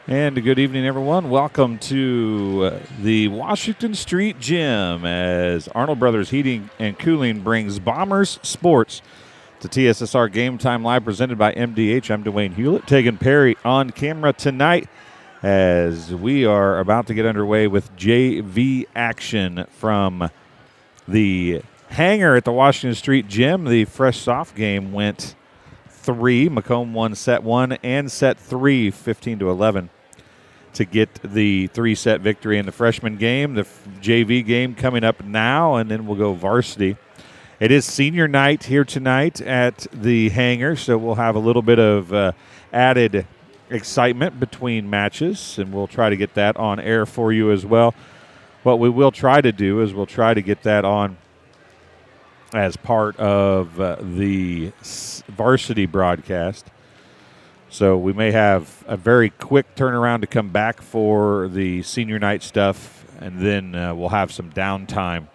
And good evening, everyone. Welcome to the Washington Street Gym as Arnold Brothers Heating and Cooling brings Bombers Sports to TSSR Game Time Live, presented by MDH. I'm Dwayne Hulett, Tegan Perry on camera tonight as we are about to get underway with JV action from the hangar at the Washington Street Gym. The Fresh Soft game went 3. Macomb won set 1 and set 3, 15-11. To get the 3-set victory in the freshman game. The JV game coming up now, and then we'll go varsity. It is senior night here tonight at the hangar, so we'll have a little bit of added excitement between matches, and we'll try to get that on air for you as well. What we will try to do is we'll try to get that on as part of the varsity broadcast. So we may have a very quick turnaround to come back for the senior night stuff, and then we'll have some downtime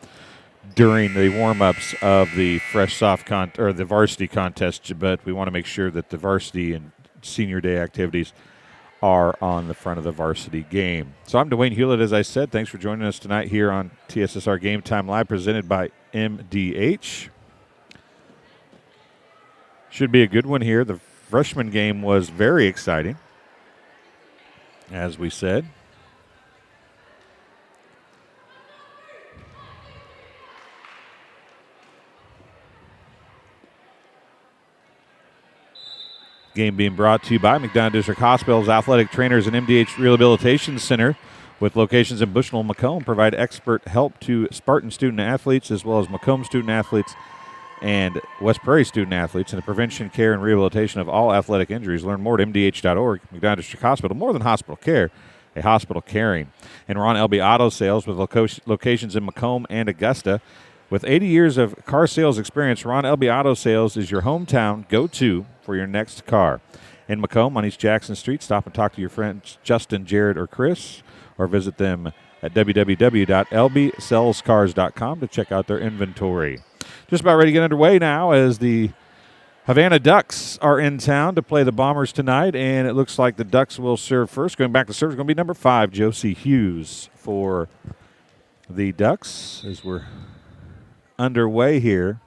during the warm-ups of the Fresh Soft or the varsity contest. But we want to make sure that the varsity and senior day activities are on the front of the varsity game. So I'm Dwayne Hulett, as I said. Thanks for joining us tonight here on TSSR Game Time Live, presented by MDH. Should be a good one here. The freshman game was very exciting, as we said. Game being brought to you by McDonough District Hospital's athletic trainers and MDH Rehabilitation Center, with locations in Bushnell, Macomb, provide expert help to Spartan student athletes as well as Macomb student athletes and West Prairie student athletes in the prevention, care, and rehabilitation of all athletic injuries. Learn more at mdh.org. McDonough District Hospital, more than hospital care, a hospital caring. And Ron Elby Auto Sales, with locations in Macomb and Augusta. With 80 years of car sales experience, Ron Elby Auto Sales is your hometown go-to for your next car. In Macomb on East Jackson Street, stop and talk to your friends Justin, Jared, or Chris, or visit them at www.lbsellscars.com to check out their inventory. Just about ready to get underway now as the Havana Ducks are in town to play the Bombers tonight, and it looks like the Ducks will serve first. Going back to serve is going to be number 5, Josie Hughes, for the Ducks as we're underway here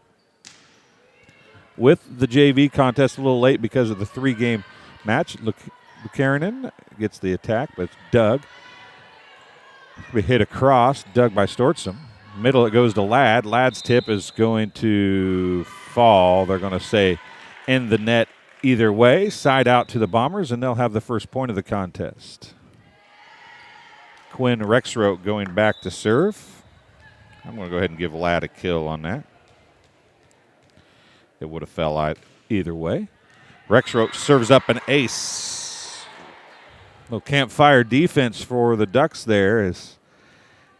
with the JV contest. A little late because of the 3-game match. Lukanen gets the attack, but it's Doug. We hit across, dug by Stortsom. Middle, it goes to Ladd. Ladd's tip is going to fall. They're going to say in the net either way. Side out to the Bombers, and they'll have the first point of the contest. Quinn Rexroth going back to serve. I'm going to go ahead and give Ladd a kill on that. It would have fell out either way. Rexroth serves up an ace. Little campfire defense for the Ducks there, as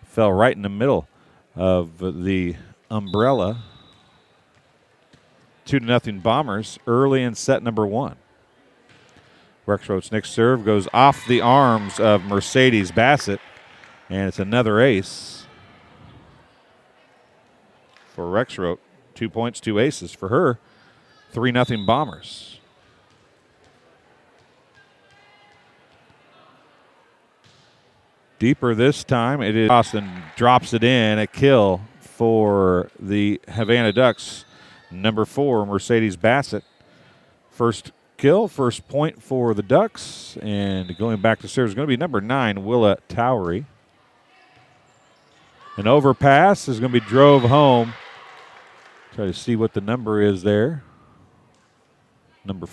fell right in the middle of the umbrella. 2-0 Bombers early in set number 1. Rexroth's next serve goes off the arms of Mercedes Bassett, and it's another ace for Rexroth. 2 points, 2 aces for her. 3-0 Bombers. Deeper this time. It is Austin drops it in. A kill for the Havana Ducks. Number 4, Mercedes Bassett. First kill, first point for the Ducks. And going back to serve is going to be number 9, Willa Towery. An overpass is going to be drove home. Try to see what the number is there. Number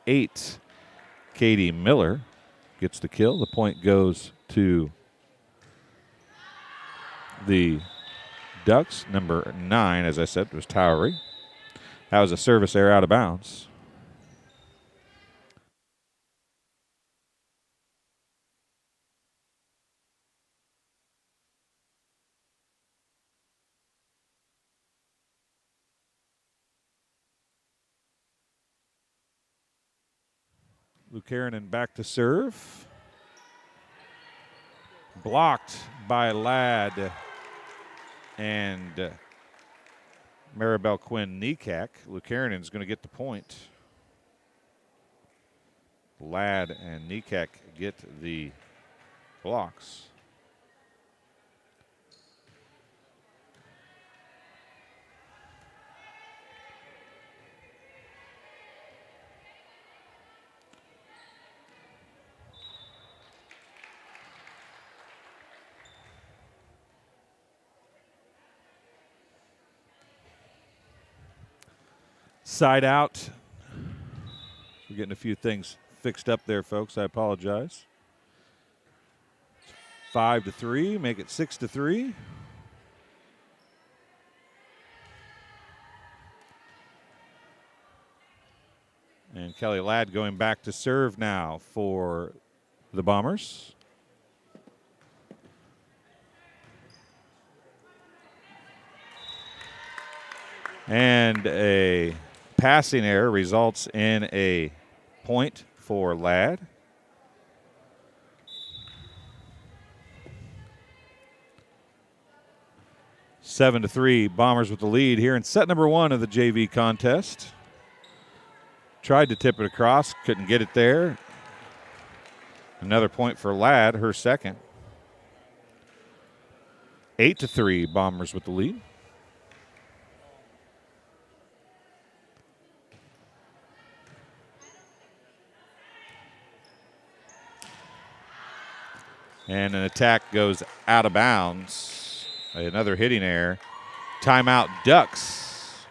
8, Katie Miller gets the kill. The point goes to the Ducks. Number 9, as I said, was Towery. That was a service error out of bounds. Lukanen back to serve. Blocked by Ladd and Maribel Quinn Nekak. Lukanen is going to get the point. Ladd and Nikek get the blocks. Side out. We're getting a few things fixed up there, folks. I apologize. 5-3, make it 6-3. And Kelly Ladd going back to serve now for the Bombers. And a passing error results in a point for Ladd. 7-3, Bombers with the lead here in set number 1 of the JV contest. Tried to tip it across, couldn't get it there. Another point for Ladd, her second. 8-3, Bombers with the lead. And an attack goes out of bounds. Another hitting error. Timeout, Ducks.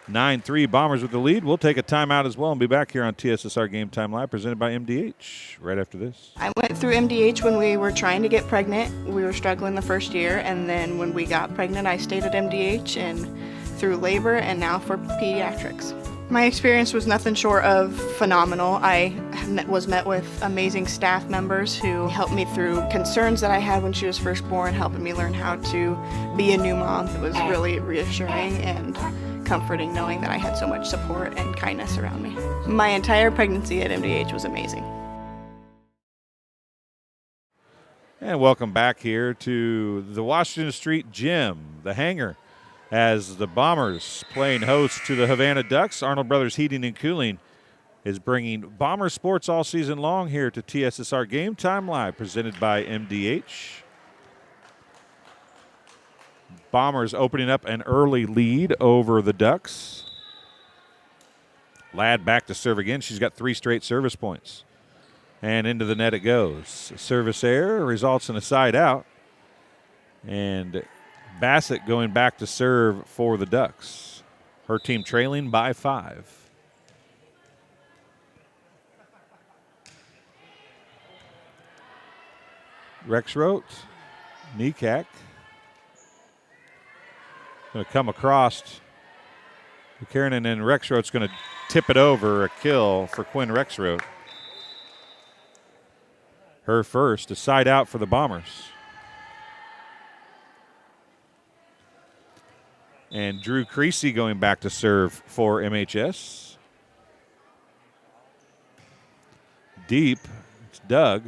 9-3, Bombers with the lead. We'll take a timeout as well and be back here on TSSR Game Time Live, presented by MDH, right after this. I went through MDH when we were trying to get pregnant. We were struggling the first year, and then when we got pregnant, I stayed at MDH and through labor and now for pediatrics. My experience was nothing short of phenomenal. I was met with amazing staff members who helped me through concerns that I had when she was first born, helping me learn how to be a new mom. It was really reassuring and comforting knowing that I had so much support and kindness around me. My entire pregnancy at MDH was amazing. And welcome back here to the Washington Street Gym, the hangar, as the Bombers playing host to the Havana Ducks. Arnold Brothers Heating and Cooling is bringing Bomber sports all season long here to TSSR Game Time Live, presented by MDH. Bombers opening up an early lead over the Ducks. Ladd back to serve again. She's got 3 straight service points. And into the net it goes. Service error results in a side out. And Bassett going back to serve for the Ducks. Her team trailing by 5. Rexroth, Nikek. Going to come across. Karen and then Rexroth's going to tip it over. A kill for Quinn Rexroth. Her first, a side out for the Bombers. And Drew Creasy going back to serve for MHS. Deep, it's Doug.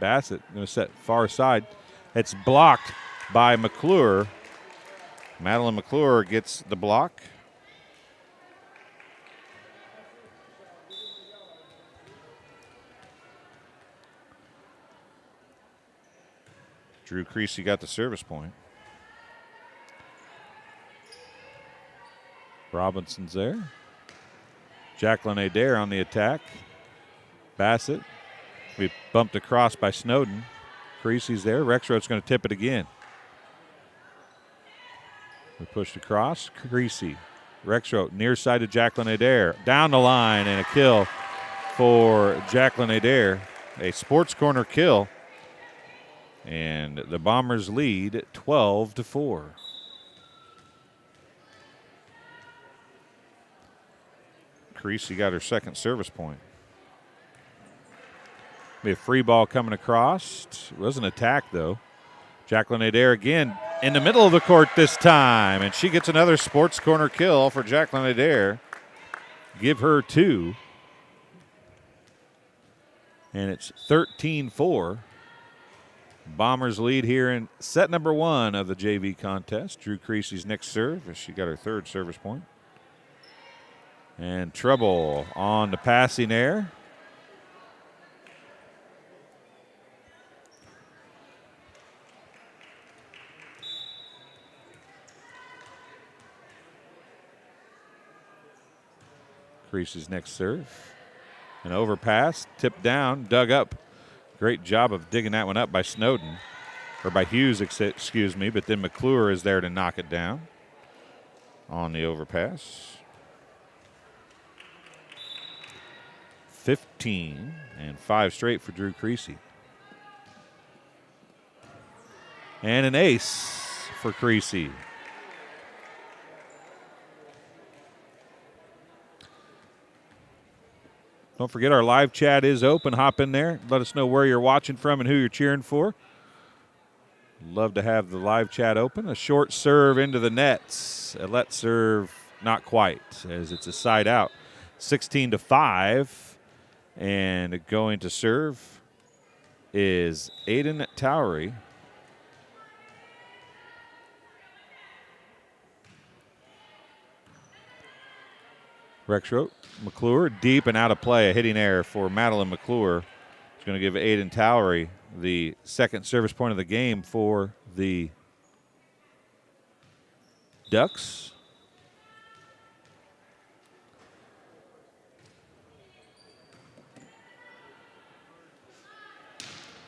Bassett going to set far side. It's blocked by McClure. Madeline McClure gets the block. Drew Creasy got the service point. Robinson's there. Jacqueline Adair on the attack. Bassett. We bumped across by Snowden. Creasy's there. Rexroth's going to tip it again. We pushed across. Creasy. Rexroth near side to Jacqueline Adair. Down the line and a kill for Jacqueline Adair. A sports corner kill. And the Bombers lead 12-4. Creasy got her second service point. Be a free ball coming across. It was an attack, though. Jacqueline Adair again in the middle of the court this time, and she gets another sports corner kill for Jacqueline Adair. Give her 2. And it's 13-4. Bombers lead here in set number 1 of the JV contest. Drew Creasy's next serve as she got her third service point. And trouble on the passing error. Creasy's next serve. An overpass, tipped down, dug up. Great job of digging that one up by Snowden, or by Hughes, excuse me, but then McClure is there to knock it down on the overpass. 15 and 5 straight for Drew Creasy. And an ace for Creasy. Don't forget our live chat is open. Hop in there. Let us know where you're watching from and who you're cheering for. Love to have the live chat open. A short serve into the nets. A let serve, not quite, as it's a side out. 16-5. And going to serve is Aiden Towery. Rexroth, McClure, deep and out of play. A hitting error for Madeline McClure. It's going to give Aiden Towery the second service point of the game for the Ducks.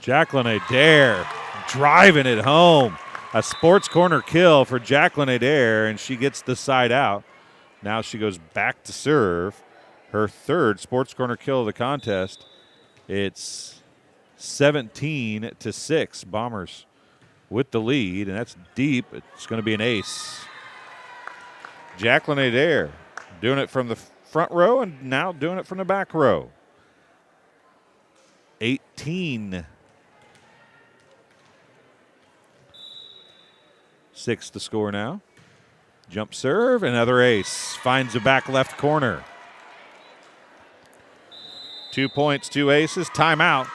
Jacqueline Adair driving it home. A sports corner kill for Jacqueline Adair, and she gets the side out. Now she goes back to serve. Her third sports corner kill of the contest. It's 17-6. Bombers with the lead, and that's deep. It's going to be an ace. Jacqueline Adair doing it from the front row and now doing it from the back row. 18-6 the score now. Jump serve, another ace. Finds the back left corner. 2 points, 2 aces, timeout.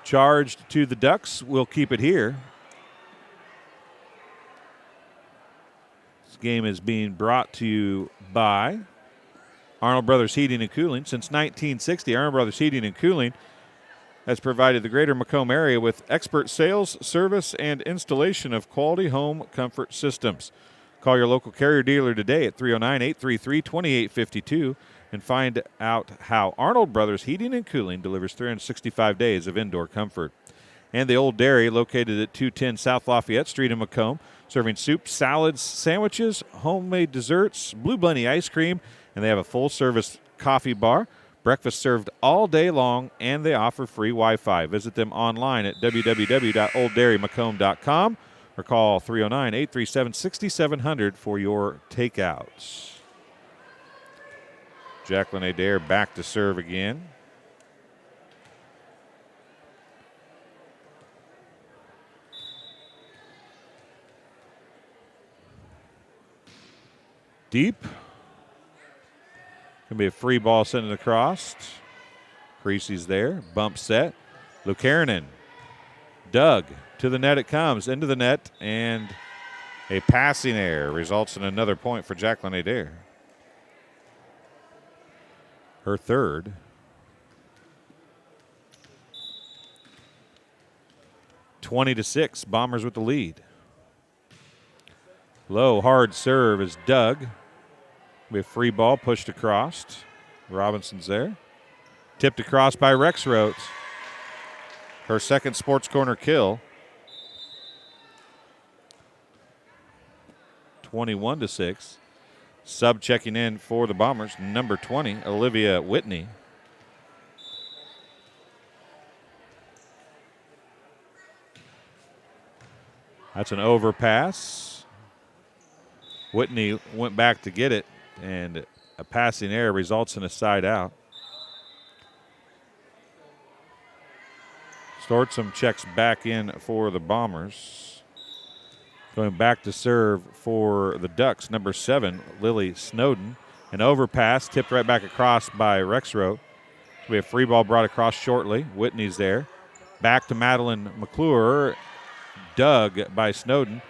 Charged to the Ducks. We'll keep it here. This game is being brought to you by Arnold Brothers Heating and Cooling. Since 1960, Arnold Brothers Heating and Cooling has provided the greater Macomb area with expert sales, service, and installation of quality home comfort systems. Call your local Carrier dealer today at 309-833-2852 and find out how Arnold Brothers Heating and Cooling delivers 365 days of indoor comfort. And the Old Dairy, located at 210 South Lafayette Street in Macomb, serving soups, salads, sandwiches, homemade desserts, Blue Bunny ice cream, and they have a full-service coffee bar. Breakfast served all day long, and they offer free Wi-Fi. Visit them online at www.olddairymacomb.com or call 309-837-6700 for your takeouts. Jacqueline Adair back to serve again. Deep. Going to be a free ball sent across. Creasy's there. Bump set. Lucanen. Dug. To the net it comes. Into the net. And a passing error results in another point for Jacqueline Adair. Her third. (20-6). Bombers with the lead. Low, hard serve is dug. We have free ball pushed across. Robinson's there. Tipped across by Rexroth. Her second sports corner kill. 21-6. Sub checking in for the Bombers, number 20, Olivia Whitney. That's an overpass. Whitney went back to get it, and a passing error results in a side out. Stortzum checks back in for the Bombers. Going back to serve for the Ducks, number 7, Lily Snowden. An overpass tipped right back across by Rexroth. We have free ball brought across shortly. Whitney's there. Back to Madeline McClure. Dug by Snowden.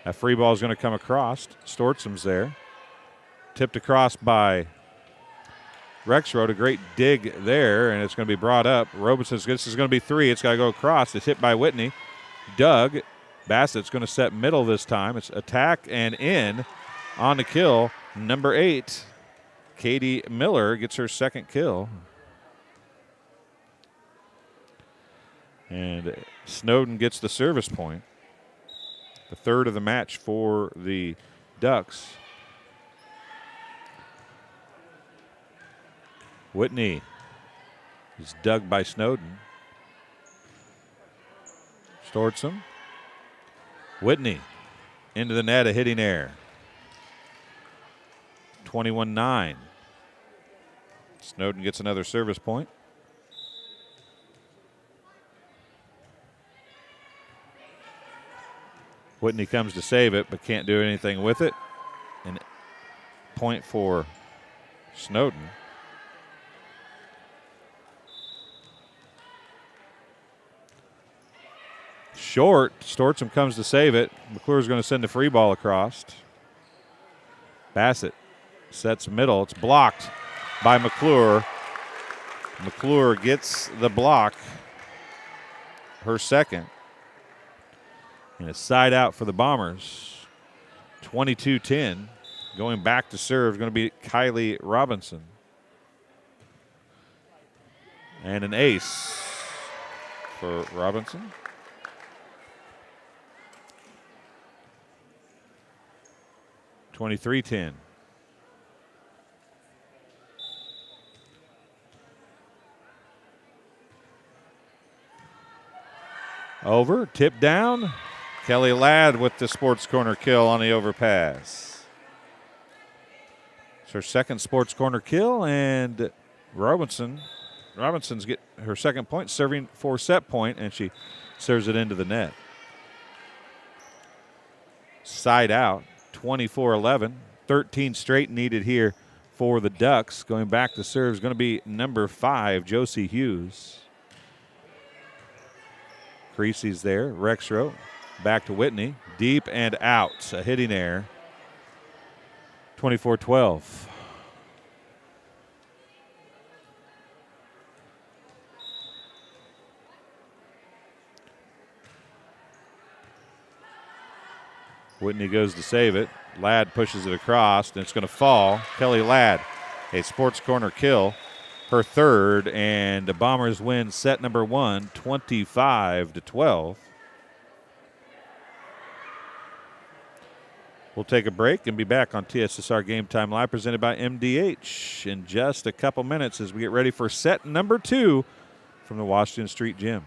A free ball is going to come across. Stortzum's there. Tipped across by Rexroth. A great dig there, and it's going to be brought up. Robinson's, this is going to be 3. It's got to go across. It's hit by Whitney. Dug. Bassett's going to set middle this time. It's attack and in on the kill. Number 8, Katie Miller gets her second kill. And Snowden gets the service point. The third of the match for the Ducks. Whitney is dug by Snowden. Stortzum. Whitney into the net, a hitting error. 21-9. Snowden gets another service point. Whitney comes to save it, but can't do anything with it. And point for Snowden. Short. Stortzum comes to save it. McClure's going to send the free ball across. Bassett sets middle. It's blocked by McClure. McClure gets the block. Her second. And a side out for the Bombers. 22-10. Going back to serve is going to be Kylie Robinson. And an ace for Robinson. 23-10. Over, tip down. Kelly Ladd with the sports corner kill on the overpass. It's her second sports corner kill, and Robinson's get her second point, serving for set point, and she serves it into the net. Side out, 24-11. 13 straight needed here for the Ducks. Going back to serve is going to be number 5, Josie Hughes. Creasy's there, Rexrow. Back to Whitney, deep and out, a hitting error. 24-12. Whitney goes to save it. Ladd pushes it across, and it's going to fall. Kelly Ladd, a sports corner kill, her third, and the Bombers win set number 1, 25-12. We'll take a break and be back on TSSR Game Time Live, presented by MDH, in just a couple minutes as we get ready for set number 2 from the Washington Street Gym.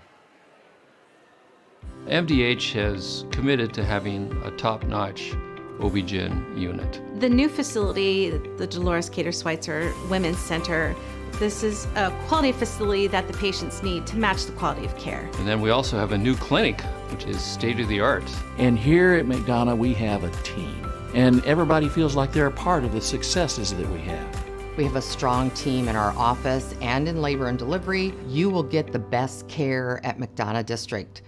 MDH has committed to having a top-notch OB-GYN unit. The new facility, the Dolores Cater Schweitzer Women's Center, this is a quality facility that the patients need to match the quality of care. And then we also have a new clinic, which is state-of-the-art. And here at McDonough, we have a team. And everybody feels like they're a part of the successes that we have. We have a strong team in our office and in labor and delivery. You will get the best care at McDonough District.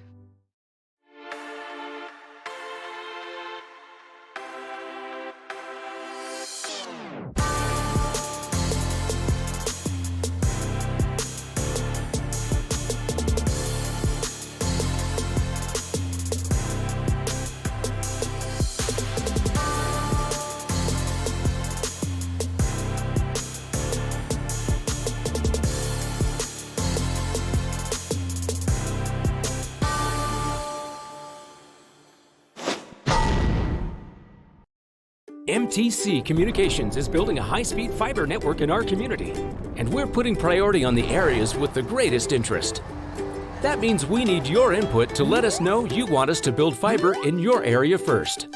MTC Communications is building a high-speed fiber network in our community, and we're putting priority on the areas with the greatest interest. That means we need your input to let us know you want us to build fiber in your area first.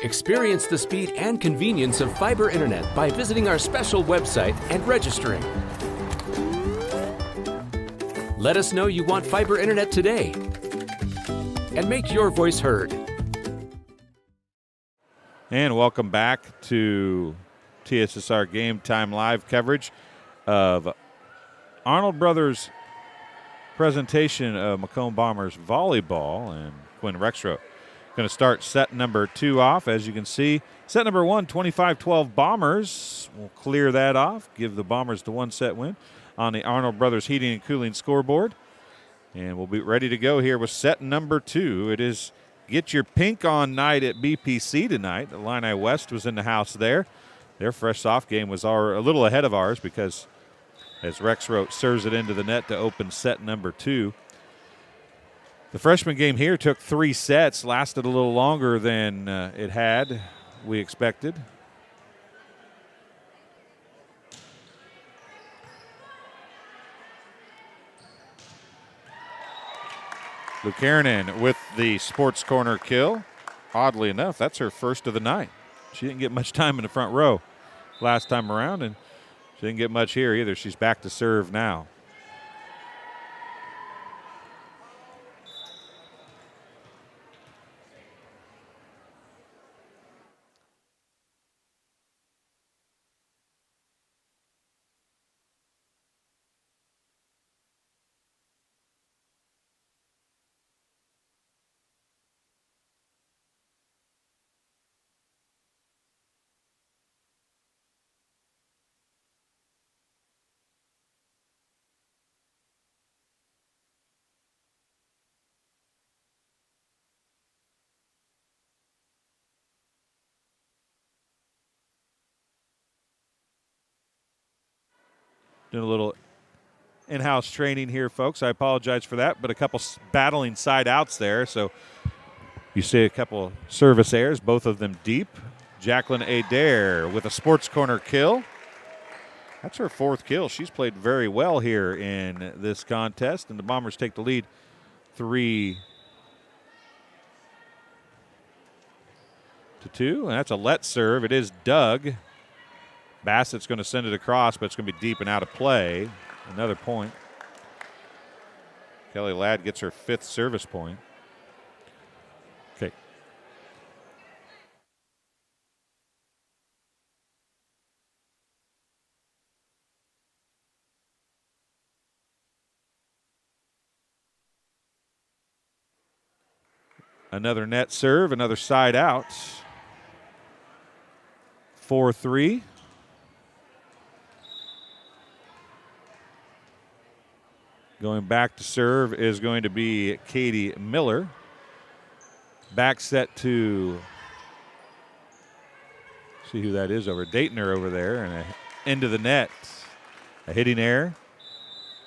Experience the speed and convenience of fiber internet by visiting our special website and registering. Let us know you want fiber internet today, and make your voice heard. And welcome back to TSSR Game Time Live coverage of Arnold Brothers' presentation of Macomb Bombers volleyball. And Quinn Rexrow going to start set number 2 off. As you can see, set number 1, 25-12 Bombers. We'll clear that off, give the Bombers the 1-set win on the Arnold Brothers Heating and Cooling scoreboard. And we'll be ready to go here with set number 2. It is Get Your Pink On night at BPC tonight. Illini West was in the house there. Their fresh soft game was a little ahead of ours because as Rexroth serves it into the net to open set number 2. The freshman game here took 3 sets, lasted a little longer than it had, we expected. Lucanen with the sports corner kill. Oddly enough, that's her first of the night. She didn't get much time in the front row last time around, and she didn't get much here either. She's back to serve now. Doing a little in-house training here, folks. I apologize for that, but a couple battling side outs there. So you see a couple service errors, both of them deep. Jacqueline Adair with a sports corner kill. That's her 4th kill. She's played very well here in this contest, and the Bombers take the lead 3-2. And that's a let serve. It is Doug. Bassett's going to send it across, but it's going to be deep and out of play. Another point. Kelly Ladd gets her 5th service point. Okay. Another net serve, another side out. 4-3. Going back to serve is going to be Katie Miller. Back set to, see who that is over, Daytoner over there, and into the net. A hitting error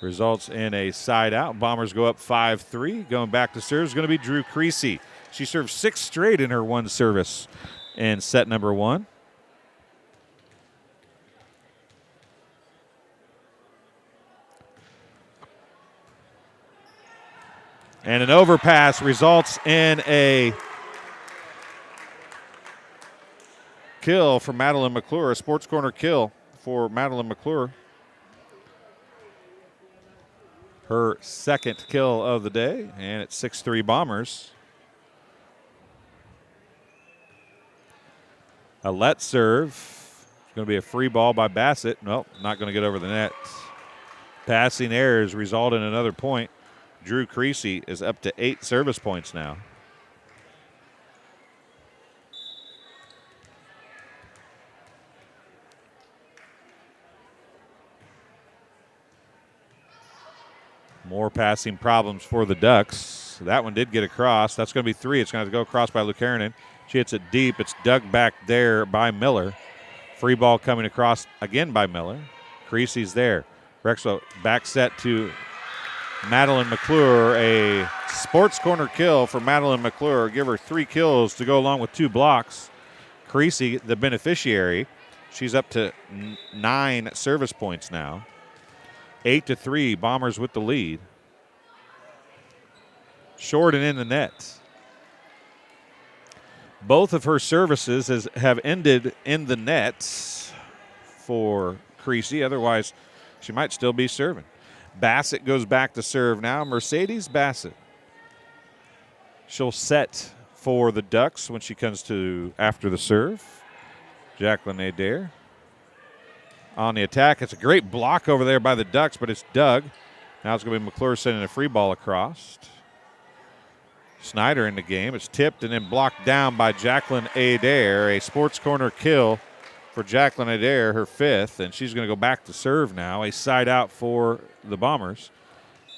results in a side out. Bombers go up 5-3. Going back to serve is going to be Drew Creasy. She served 6 straight in her 1 service in set number 1. And an overpass results in a kill for Madeline McClure, a sports corner kill for Madeline McClure. Her 2nd kill of the day, and it's 6-3 Bombers. A let serve. It's going to be a free ball by Bassett. Nope, not going to get over the net. Passing errors result in another point. Drew Creasy is up to 8 service points now. More passing problems for the Ducks. That one did get across. That's going to be 3. It's going to go across by Lucanen. She hits it deep. It's dug back there by Miller. Free ball coming across again by Miller. Creasy's there. Rexroth back set to Madeline McClure, a sports corner kill for Madeline McClure. Give her 3 kills to go along with 2 blocks. Creasy, the beneficiary, she's up to 9 service points now. 8-3, Bombers with the lead. Short and in the net. Both of her services have ended in the net for Creasy. Otherwise, she might still be serving. Bassett goes back to serve now. Mercedes Bassett. She'll set for the Ducks when she comes to after the serve. Jacqueline Adair on the attack. It's a great block over there by the Ducks, but it's dug. Now it's going to be McClure sending a free ball across. Snyder in the game. It's tipped and then blocked down by Jacqueline Adair. A sports corner kill for Jacqueline Adair, her 5th, and she's going to go back to serve now. A side out for the Bombers.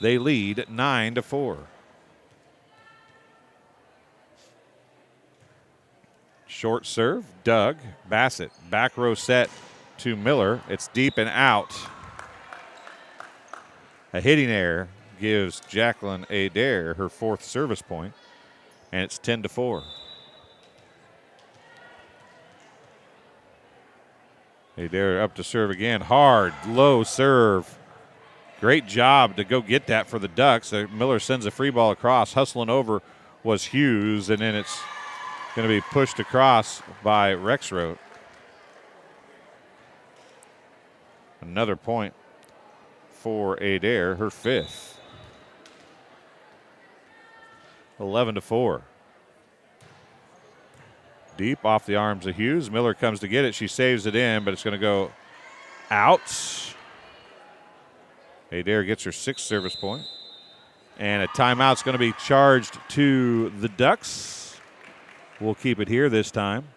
They lead 9-4. Short serve, Doug. Bassett, back row set to Miller. It's deep and out. A hitting error gives Jacqueline Adair her 4th service point, and it's 10-4. Adair up to serve again. Hard, low serve. Great job to go get that for the Ducks. Miller sends a free ball across. Hustling over was Hughes, and then it's going to be pushed across by Rexroth. Another point for Adair, her 5th. 11-4. Deep off the arms of Hughes. Miller comes to get it. She saves it in, but it's going to go out. Adair gets her 6th service point. And a timeout's going to be charged to the Ducks. We'll keep it here this time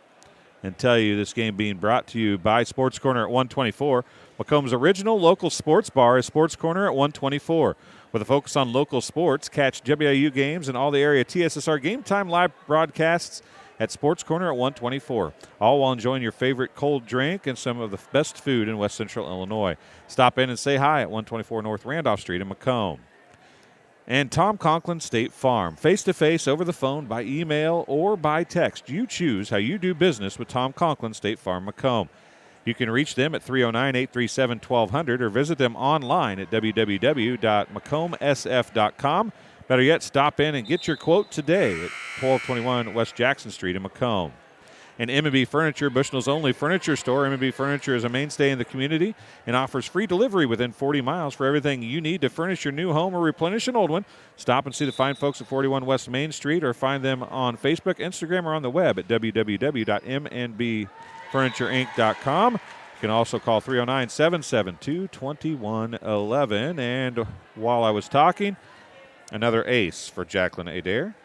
and tell you this game being brought to you by Sports Corner at 124. Macomb's original local sports bar is Sports Corner at 124. With a focus on local sports, catch WIU games and all the area TSSR Game Time live broadcasts at Sports Corner at 124, all while enjoying your favorite cold drink and some of the best food in West Central Illinois. Stop in and say hi at 124 North Randolph Street in Macomb. And Tom Conklin State Farm, face-to-face, over the phone, by email, or by text. You choose how you do business with Tom Conklin State Farm Macomb. You can reach them at 309-837-1200 or visit them online at www.macombsf.com. Better yet, stop in and get your quote today at 1221 West Jackson Street in Macomb. And M&B Furniture, Bushnell's only furniture store. M&B Furniture is a mainstay in the community and offers free delivery within 40 miles for everything you need to furnish your new home or replenish an old one. Stop and see the fine folks at 41 West Main Street, or find them on Facebook, Instagram, or on the web at www.mnbfurnitureinc.com. You can also call 309-772-2111. And while I was talking, another ace for Jacqueline Adair.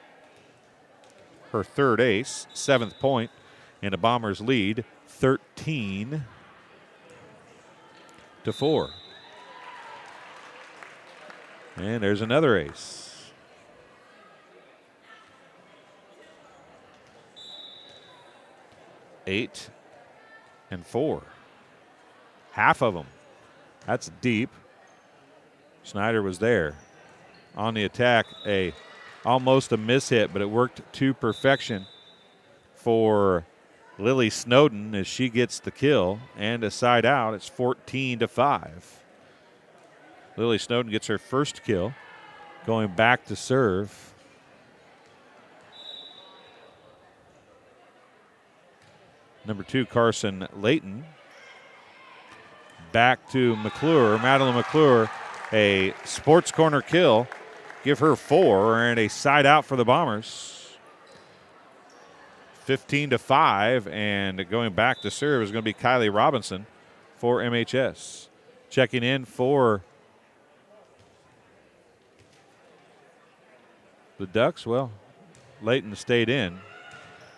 Her 3rd ace, 7th point. And the Bombers lead 13-4. And there's another ace. Eight and 4. Half of them. That's deep. Snyder was there. On the attack, almost a miss hit, but it worked to perfection for Lily Snowden as she gets the kill and a side out. It's 14-5. Lily Snowden gets her 1st kill, going back to serve. Number 2, Carson Layton. Back to McClure. Madeline McClure, a Sports Corner kill. Give her 4 and a side out for the Bombers. 15-5, and going back to serve is going to be Kylie Robinson for MHS. Checking in for the Ducks, well, Layton stayed in.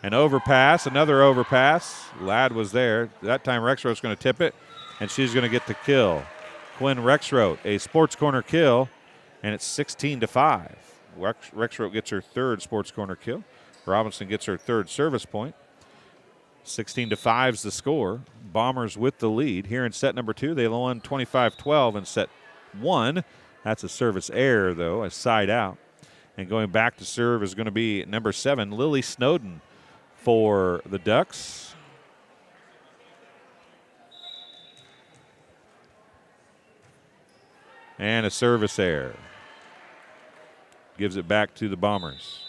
An overpass, another overpass. Ladd was there. That time Rexroth's going to tip it, and she's going to get the kill. Quinn Rexroth, a Sports Corner kill, and it's 16-5. Rexroth gets her 3rd Sports Corner kill. Robinson gets her 3rd service point. 16-5 is the score. Bombers with the lead. Here in set number 2, they won 25-12 in set 1. That's a service error, though, a side out. And going back to serve is going to be number 7, Lily Snowden for the Ducks. And a service error. Gives it back to the Bombers.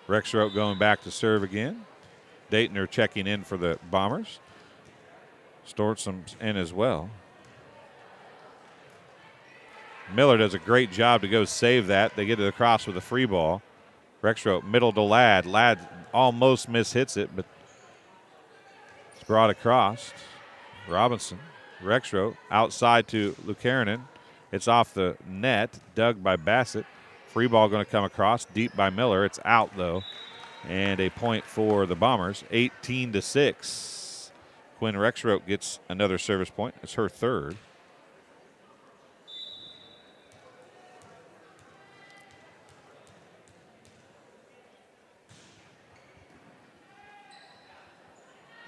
Rexroth going back to serve again. Daytoner checking in for the Bombers. Stortsom's in as well. Miller does a great job to go save that. They get it across with a free ball. Rexroth middle to Ladd. Ladd almost mishits it, but it's brought across. Robinson, Rexroth outside to Lukanen. It's off the net, dug by Bassett. Free ball going to come across, deep by Miller. It's out, though, and a point for the Bombers, 18-6. Quinn Rexroth gets another service point. It's her 3rd.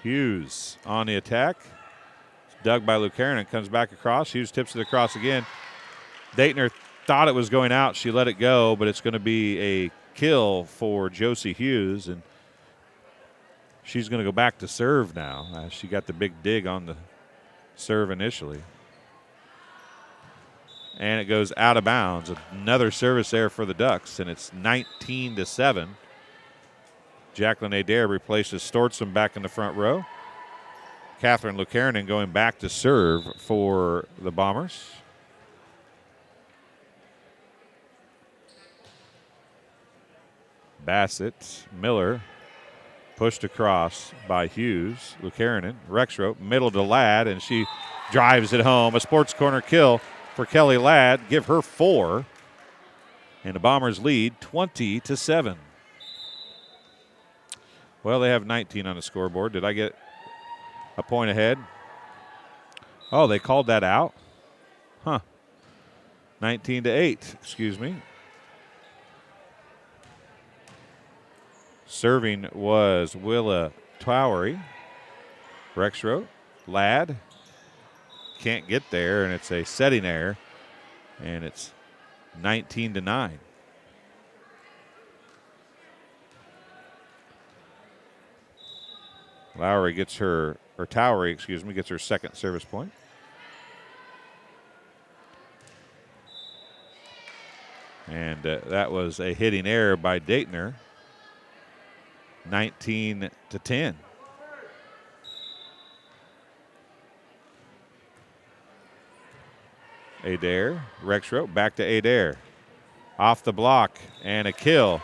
Hughes on the attack. Dug by Lucarin and comes back across. Hughes tips it across again. Daytner thought it was going out. She let it go, but it's going to be a kill for Josie Hughes, and she's going to go back to serve now. She got the big dig on the serve initially. And it goes out of bounds. Another service there for the Ducks, and it's 19-7. Jacqueline Adair replaces Stortson back in the front row. Catherine Lucarin going back to serve for the Bombers. Bassett, Miller, pushed across by Hughes. Lucarin, Rexroth, middle to Ladd, and she drives it home. A sports corner kill for Kelly Ladd. Give her 4. And the Bombers lead 20-7. Well, they have 19 on the scoreboard. Did I get a point ahead? Oh, they called that out? Huh. 19-8, excuse me. Serving was Willa Towery. Rexroth, Ladd. Can't get there, and it's a setting error, and it's 19-9. Lowry gets her, or Towery, excuse me, gets her second service point. And that was a hitting error by Daytner. 19-10. Adair, Rexroth, back to Adair. Off the block, and a kill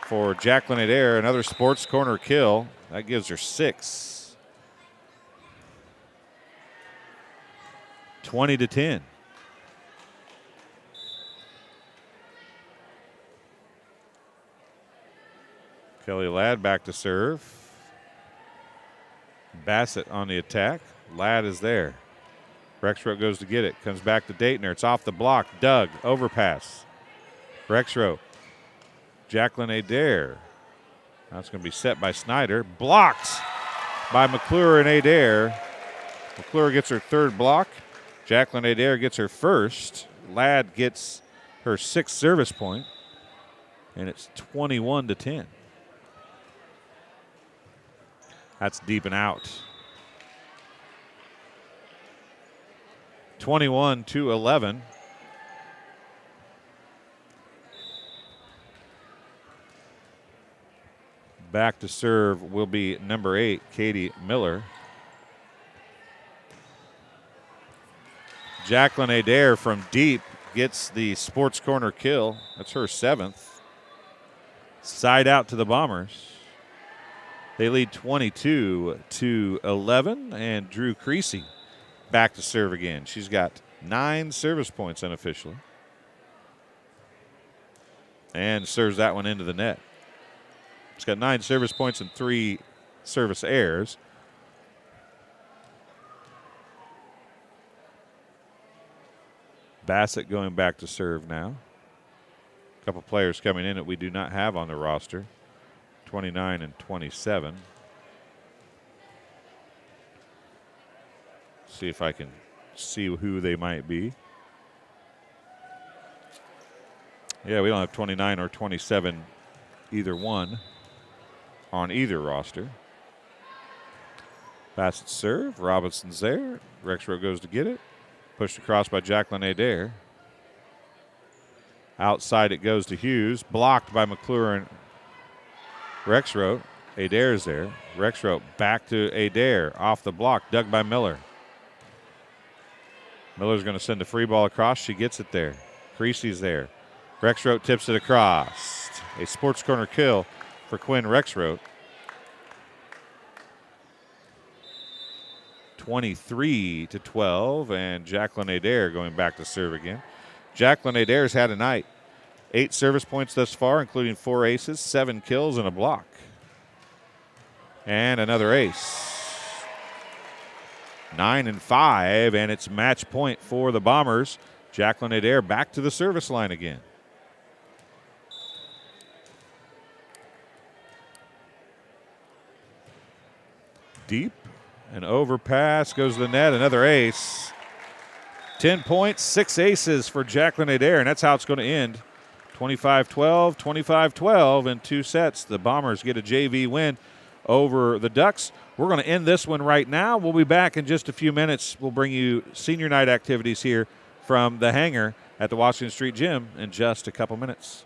for Jacqueline Adair. Another sports corner kill. That gives her 6. 20-10. Kelly Ladd back to serve. Bassett on the attack. Ladd is there. Rexroth goes to get it. Comes back to Daytner. It's off the block. Doug, overpass. Rexroth. Jacqueline Adair. That's going to be set by Snyder. Blocked by McClure and Adair. McClure gets her third block. Jacqueline Adair gets her first. Ladd gets her 6th service point. And it's 21-10. That's deep and out. 21-11. Back to serve will be number 8, Katie Miller. Jacqueline Adair from deep gets the sports corner kill. That's her 7th. Side out to the Bombers. They lead 22-11, and Drew Creasy back to serve again. She's got 9 service points unofficially. And serves that one into the net. She's got 9 service points and 3 service errors. Bassett going back to serve now. A couple players coming in that we do not have on the roster. 29 and 27. See if I can see who they might be. Yeah, we don't have 29 or 27, either one, on either roster. Bassett serve. Robinson's there. Rexroth goes to get it. Pushed across by Jacqueline Adair. Outside it goes to Hughes. Blocked by McClure and Rexroth. Adair's there. Rexroth back to Adair. Off the block. Dug by Miller. Miller's going to send a free ball across. She gets it there. Creasy's there. Rexroth tips it across. A sports corner kill for Quinn Rexroth. 23-12, and Jacqueline Adair going back to serve again. Jacqueline Adair's had a night. 8 service points thus far, including 4 aces, 7 kills, and a block. And another ace. 9 and 5, and it's match point for the Bombers. Jacqueline Adair back to the service line again. Deep An overpass goes to the net. Another ace. 10 points, 6 aces for Jacqueline Adair, and that's how it's going to end. 25-12, 25-12 in 2 sets. The Bombers get a JV win over the Ducks. We're going to end this one right now. We'll be back in just a few minutes. We'll bring you senior night activities here from the hangar at the Washington Street Gym in just a couple minutes.